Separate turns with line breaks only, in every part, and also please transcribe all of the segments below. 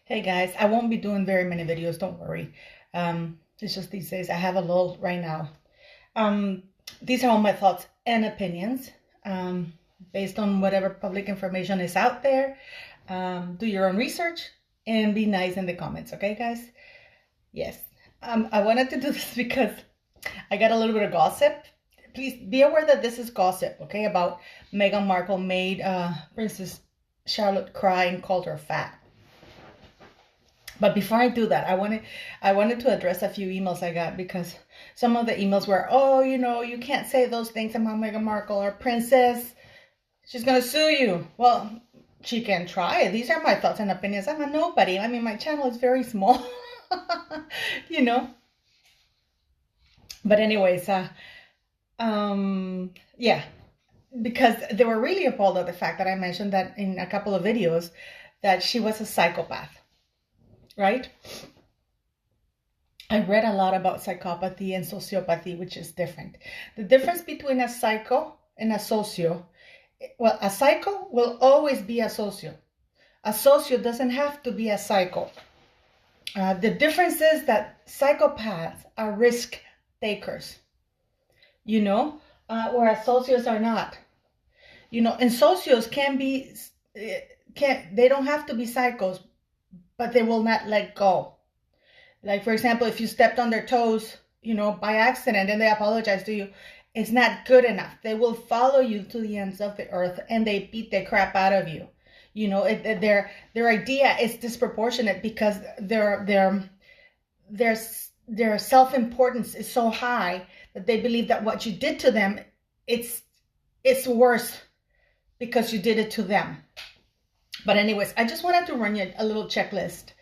Hey guys, I won't be doing very many videos, don't worry. It's just these days I have a lull right now. Um, these are all my thoughts and opinions based on whatever public information is out there. Do your own research and be nice in the comments, okay, guys? Yes. I wanted to do this because I got a little bit of gossip. Please be aware that this is gossip, okay? About Meghan Markle made Princess Charlotte cry and called her fat. But before I do that, I wanted to address a few emails I got because some of the emails were, oh, you can't say those things about Meghan Markle or Princess. She's gonna sue you. Well, she can try. These are my thoughts and opinions. I'm a nobody. I mean, my channel is very small, you know. But anyways, yeah, because they were really appalled at the fact that I mentioned that in a couple of videos that she was a psychopath. Right? I read a lot about psychopathy and sociopathy, which is different. The difference between a psycho and a socio, well, a psycho will always be a socio. A socio doesn't have to be a psycho. The difference is that psychopaths are risk takers, whereas socios are not. And socios they don't have to be psychos, but they will not let go. Like, for example, if you stepped on their toes, by accident and they apologize to you, it's not good enough. They will follow you to the ends of the earth and they beat the crap out of you. Their idea is disproportionate because their self-importance is so high that they believe that what you did to them, it's worse because you did it to them. But anyways, I just wanted to run you a little checklist.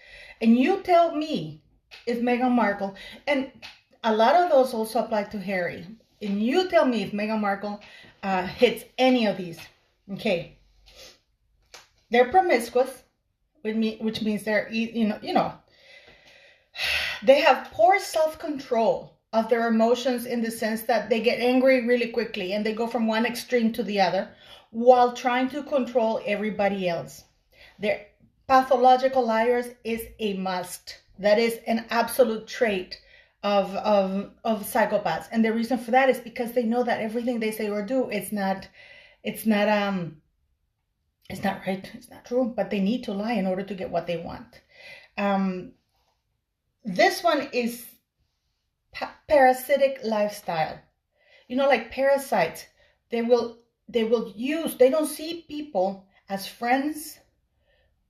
And you tell me if Meghan Markle, and a lot of those also apply to Harry, and you tell me if Meghan Markle hits any of these. Okay. They're promiscuous, which means they're, they have poor self-control of their emotions in the sense that they get angry really quickly and they go from one extreme to the other while trying to control everybody else. They're pathological liars is a must. That is an absolute trait of psychopaths. And the reason for that is because they know that everything they say or do, it's not right, it's not true, but they need to lie in order to get what they want. This one is parasitic lifestyle. Like parasites, they don't see people as friends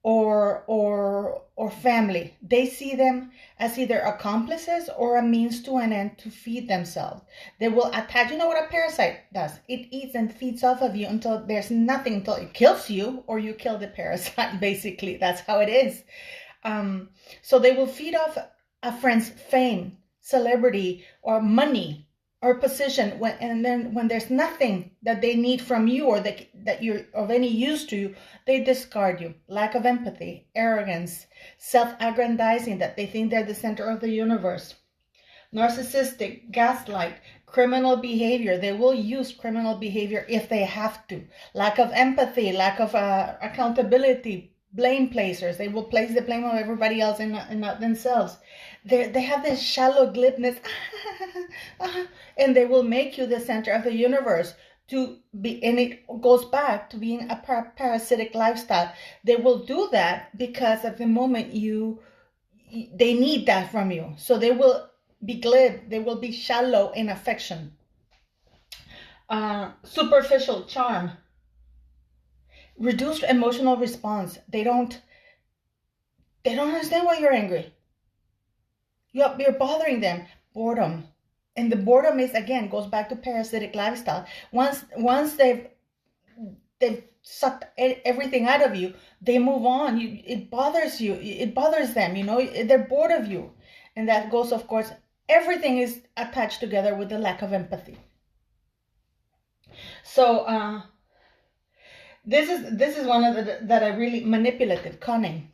or family. They see them as either accomplices or a means to an end to feed themselves. They will attach. You know what a parasite does? It eats and feeds off of you until there's nothing, until it kills you or you kill the parasite. Basically, that's how it is. So they will feed off a friend's fame, celebrity, or money or position, and then when there's nothing that they need from you or that you're of any use to you, they discard you. Lack of empathy, arrogance, self-aggrandizing, that they think they're the center of the universe. Narcissistic, gaslight, criminal behavior. They will use criminal behavior if they have to. Lack of empathy, lack of accountability, blame placers. They will place the blame on everybody else and not themselves. They have this shallow glibness, and they will make you the center of the universe to be, and it goes back to being a parasitic lifestyle. They will do that because at the moment they need that from you. So they will be glib, they will be shallow in affection. Superficial charm. Reduced emotional response. They don't understand why you're angry. You're bothering them. Boredom. And the boredom goes back to parasitic lifestyle. Once they've sucked everything out of you, they move on. It bothers you. It bothers them. They're bored of you. And that goes, of course, everything is attached together with the lack of empathy. So, this is one of that are really manipulative, cunning.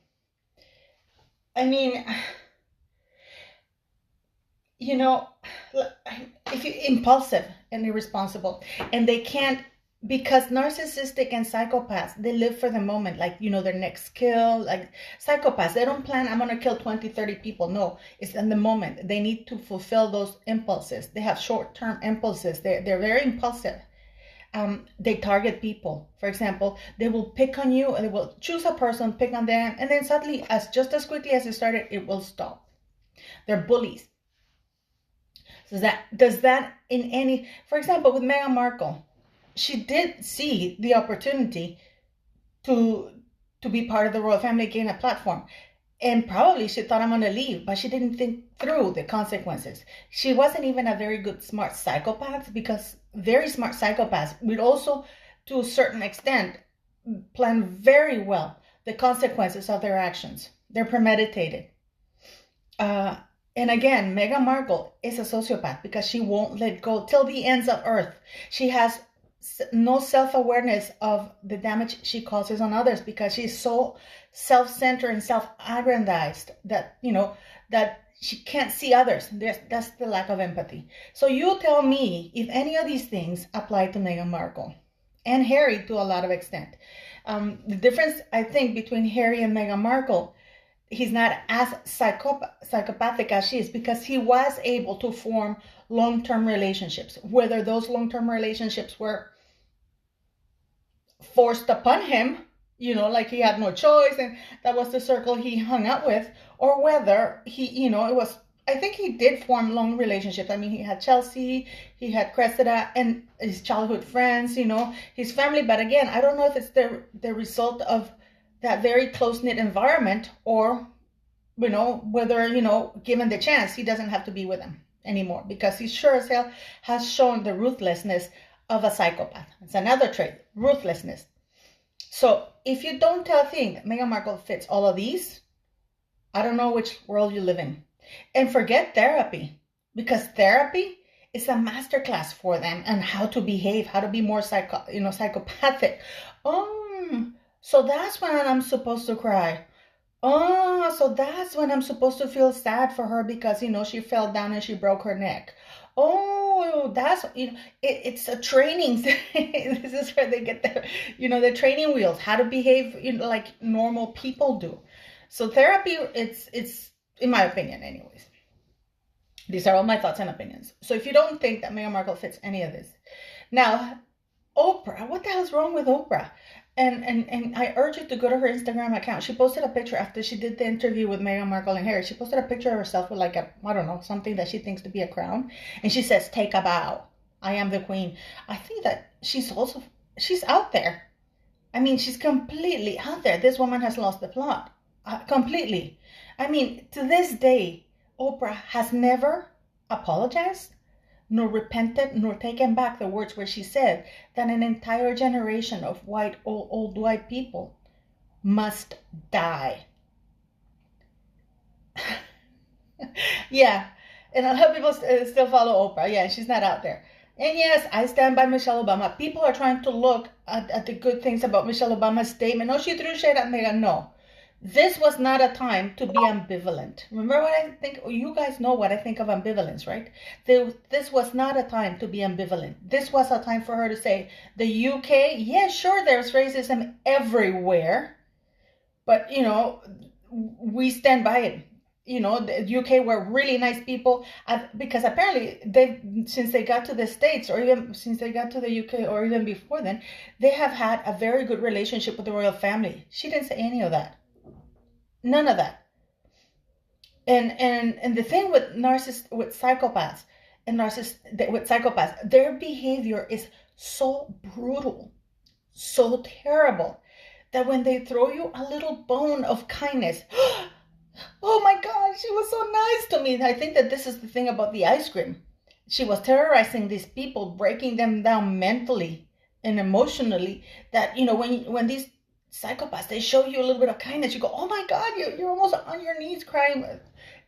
I mean, if you're impulsive and irresponsible, and they can't because narcissistic and psychopaths, they live for the moment, like, their next kill. Like psychopaths, they don't plan, I'm going to kill 20, 30 people. No, it's in the moment. They need to fulfill those impulses. They have short-term impulses. They're very impulsive. They target people. For example, they will pick on you, and they will choose a person, pick on them, and then suddenly, just as quickly as it started, it will stop. They're bullies. So does that in any, for example, with Meghan Markle, she did see the opportunity to be part of the royal family, gain a platform. And probably she thought, I'm going to leave, but she didn't think through the consequences. She wasn't even a very good, smart psychopath, because very smart psychopaths would also, to a certain extent, plan very well the consequences of their actions. They're premeditated. And again, Meghan Markle is a sociopath because she won't let go till the ends of earth. She has no self-awareness of the damage she causes on others, because she's so self-centered and self-aggrandized that, that she can't see others. That's the lack of empathy. So you tell me if any of these things apply to Meghan Markle and Harry to a lot of extent. The difference, I think, between Harry and Meghan Markle, he's not as psychopathic as she is, because he was able to form long-term relationships. Whether those long-term relationships were forced upon him, like he had no choice and that was the circle he hung out with, or whether he, it was, I think he did form long relationships. I mean, he had Chelsea, he had Cressida, and his childhood friends, his family. But again, I don't know if it's the result of that very close-knit environment, or, whether, given the chance, he doesn't have to be with them anymore, because he sure as hell has shown the ruthlessness of a psychopath. It's another trait, ruthlessness. So if you don't think Meghan Markle fits all of these, I don't know which world you live in. And forget therapy, because therapy is a masterclass for them on how to behave, how to be more psychopathic. So that's when I'm supposed to cry. So that's when I'm supposed to feel sad for her because, she fell down and she broke her neck. That's, it's a training. This is where they get the training wheels, how to behave, like normal people do. So therapy, it's in my opinion, anyways. These are all my thoughts and opinions. So if you don't think that Meghan Markle fits any of this. Now, Oprah, what the hell's wrong with Oprah? And I urge you to go to her Instagram account. She posted a picture after she did the interview with Meghan Markle and Harry. She posted a picture of herself with like something that she thinks to be a crown. And she says, take a bow. I am the queen. I think that she's out there. I mean, she's completely out there. This woman has lost the plot. Completely. I mean, to this day, Oprah has never apologized, nor repented, nor taken back the words where she said that an entire generation of old white people must die. Yeah, and a lot of people still follow Oprah. Yeah, she's not out there. And yes, I stand by Michelle Obama. People are trying to look at the good things about Michelle Obama's statement. No, she threw shade at Meghan. No. This was not a time to be ambivalent. Remember what I think? You guys know what I think of ambivalence, right? This was not a time to be ambivalent. This was a time for her to say, the UK, yeah, sure, there's racism everywhere. But, we stand by it. The UK were really nice people. Because apparently, since they got to the States, or even since they got to the UK, or even before then, they have had a very good relationship with the royal family. She didn't say any of that. None of that. And the thing with psychopaths, their behavior is so brutal, so terrible, that when they throw you a little bone of kindness, oh my God, she was so nice to me. I think that this is the thing about the ice cream. She was terrorizing these people, breaking them down mentally and emotionally, that, when these psychopaths, they show you a little bit of kindness, you go, oh my God, you're almost on your knees crying,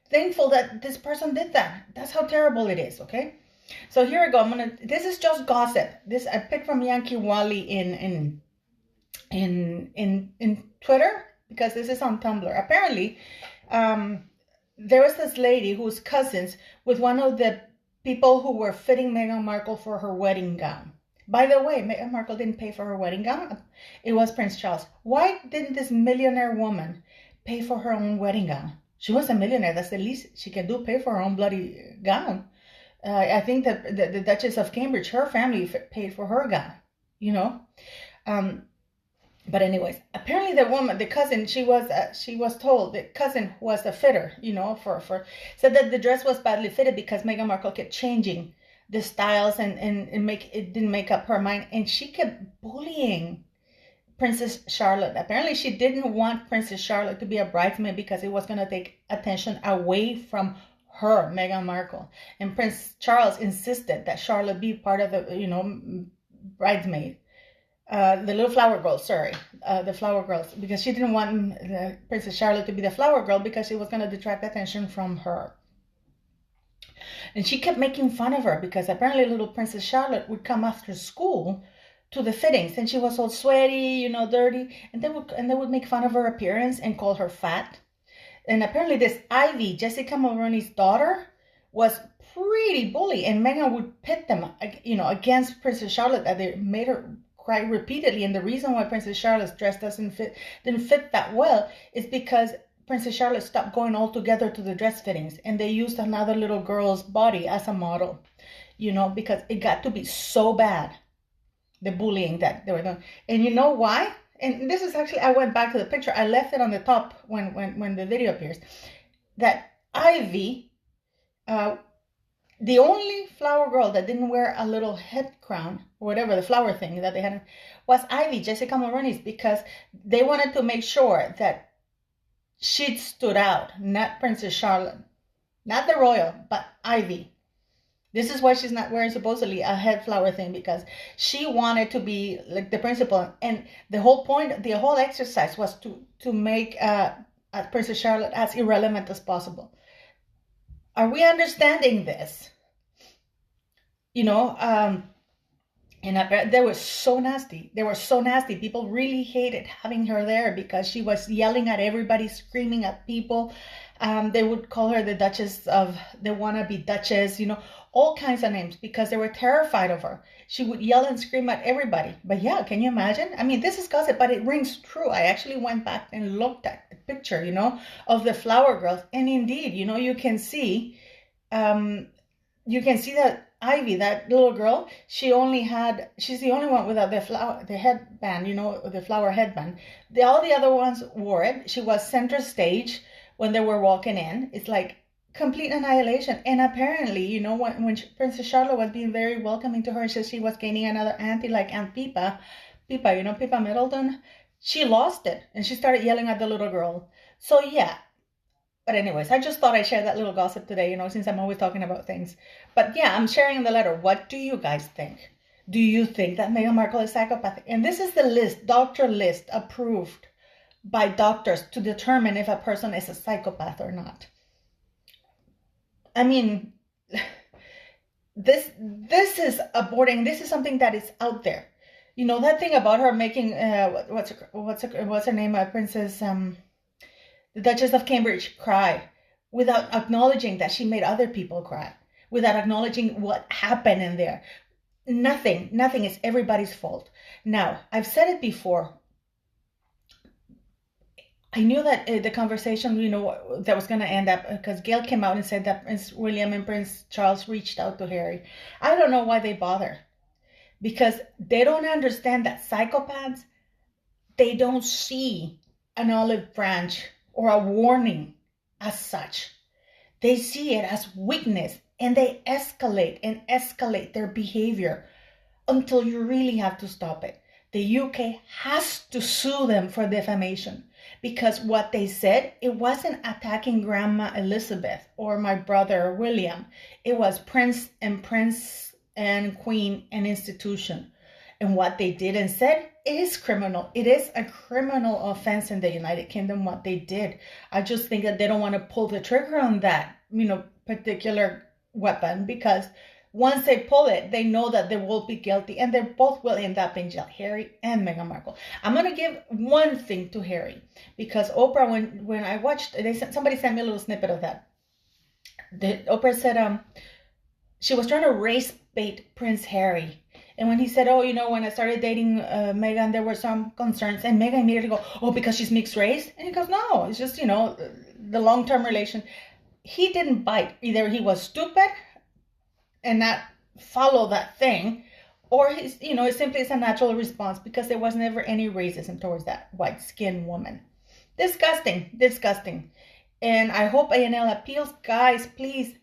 thankful that this person did that. That's how terrible it is. Okay, so here I go. This is just gossip. This I picked from Yankee Wally in Twitter, because this is on Tumblr. Apparently, there was this lady who was cousins with one of the people who were fitting Meghan Markle for her wedding gown. By the way, Meghan Markle didn't pay for her wedding gown. It was Prince Charles. Why didn't this millionaire woman pay for her own wedding gown? She was a millionaire. That's the least she can do, pay for her own bloody gown. I think that the Duchess of Cambridge, her family paid for her gown, you know. But anyways, apparently the woman, the cousin, she was told the cousin was a fitter, you know, for said that the dress was badly fitted because Meghan Markle kept changing the styles and make it didn't make up her mind, and she kept bullying Princess Charlotte. Apparently she didn't want Princess Charlotte to be a bridesmaid because it was going to take attention away from her, Meghan Markle. And Prince Charles insisted that Charlotte be part of the, you know, bridesmaid. The little flower girl, the flower girls, because she didn't want Princess Charlotte to be the flower girl because it was going to detract attention from her. And she kept making fun of her because apparently little Princess Charlotte would come after school to the fittings, and she was all sweaty, you know, dirty, and they would make fun of her appearance and call her fat. And apparently this Ivy, Jessica Mulroney's daughter, was pretty bully, and Meghan would pit them, you know, against Princess Charlotte, that they made her cry repeatedly. And the reason why Princess Charlotte's dress didn't fit that well is because Princess Charlotte stopped going altogether to the dress fittings, and they used another little girl's body as a model, you know, because it got to be so bad, the bullying that they were doing. And you know why? And this is actually, I went back to the picture. I left it on the top when the video appears. That Ivy, the only flower girl that didn't wear a little head crown, or whatever, the flower thing that they had, was Ivy, Jessica Mulroney's, because they wanted to make sure that she stood out, not Princess Charlotte. Not the royal, but Ivy. This is why she's not wearing supposedly a head flower thing, because she wanted to be like the principal. And the whole point, the whole exercise was to make Princess Charlotte as irrelevant as possible. Are we understanding this? You know, and they were so nasty. They were so nasty. People really hated having her there because she was yelling at everybody, screaming at people. They would call her the Duchess of, the wannabe Duchess, you know, all kinds of names, because they were terrified of her. She would yell and scream at everybody. But yeah, can you imagine? I mean, this is gossip, but it rings true. I actually went back and looked at the picture, you know, of the flower girls. And indeed, you know, you can see that Ivy, that little girl, she's the only one without the headband, you know, the flower headband. All the other ones wore it. She was center stage when they were walking in. It's like complete annihilation. And apparently, you know, when Princess Charlotte was being very welcoming to her, she was gaining another auntie like Aunt Pippa, you know, Pippa Middleton. She lost it and she started yelling at the little girl. So yeah. But anyways, I just thought I'd share that little gossip today, you know, since I'm always talking about things. But yeah, I'm sharing the letter. What do you guys think? Do you think that Meghan Markle is psychopathic? And this is the list, doctor list, approved by doctors to determine if a person is a psychopath or not. I mean, this is aborting. This is something that is out there. You know, that thing about her making, what's her name, Princess, the Duchess of Cambridge cry, without acknowledging that she made other people cry, without acknowledging what happened in there. Nothing is everybody's fault. Now, I've said it before. I knew that the conversation, you know, that was going to end up, because Gail came out and said that Prince William and Prince Charles reached out to Harry. I don't know why they bother, because they don't understand that psychopaths, they don't see an olive branch or a warning as such. They see it as weakness, and they escalate their behavior until you really have to stop it. The UK has to sue them for defamation, because what they said, it wasn't attacking Grandma Elizabeth or my brother William. It was Prince and Queen and institution. And what they did and said is criminal. It is a criminal offense in the United Kingdom, what they did. I just think that they don't want to pull the trigger on that, you know, particular weapon, because once they pull it, they know that they will be guilty, and they both will end up in jail, Harry and Meghan Markle. I'm going to give one thing to Harry, because Oprah, when I watched, somebody sent me a little snippet of that. Oprah said she was trying to race bait Prince Harry And when he said, oh, when I started dating Meghan, there were some concerns. And Meghan immediately go, oh, because she's mixed race? And he goes, no, it's just, the long-term relation. He didn't bite. Either he was stupid and not follow that thing, or it simply is a natural response because there was never any racism towards that white-skinned woman. Disgusting, disgusting. And I hope A&L appeals. Guys, please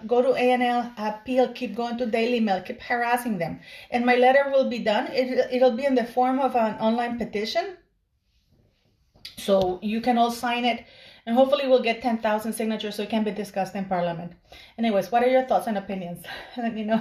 go to A&L, appeal, keep going to Daily Mail, keep harassing them. And my letter will be done. It'll be in the form of an online petition. So you can all sign it. And hopefully we'll get 10,000 signatures so it can be discussed in Parliament. Anyways, what are your thoughts and opinions? Let me know.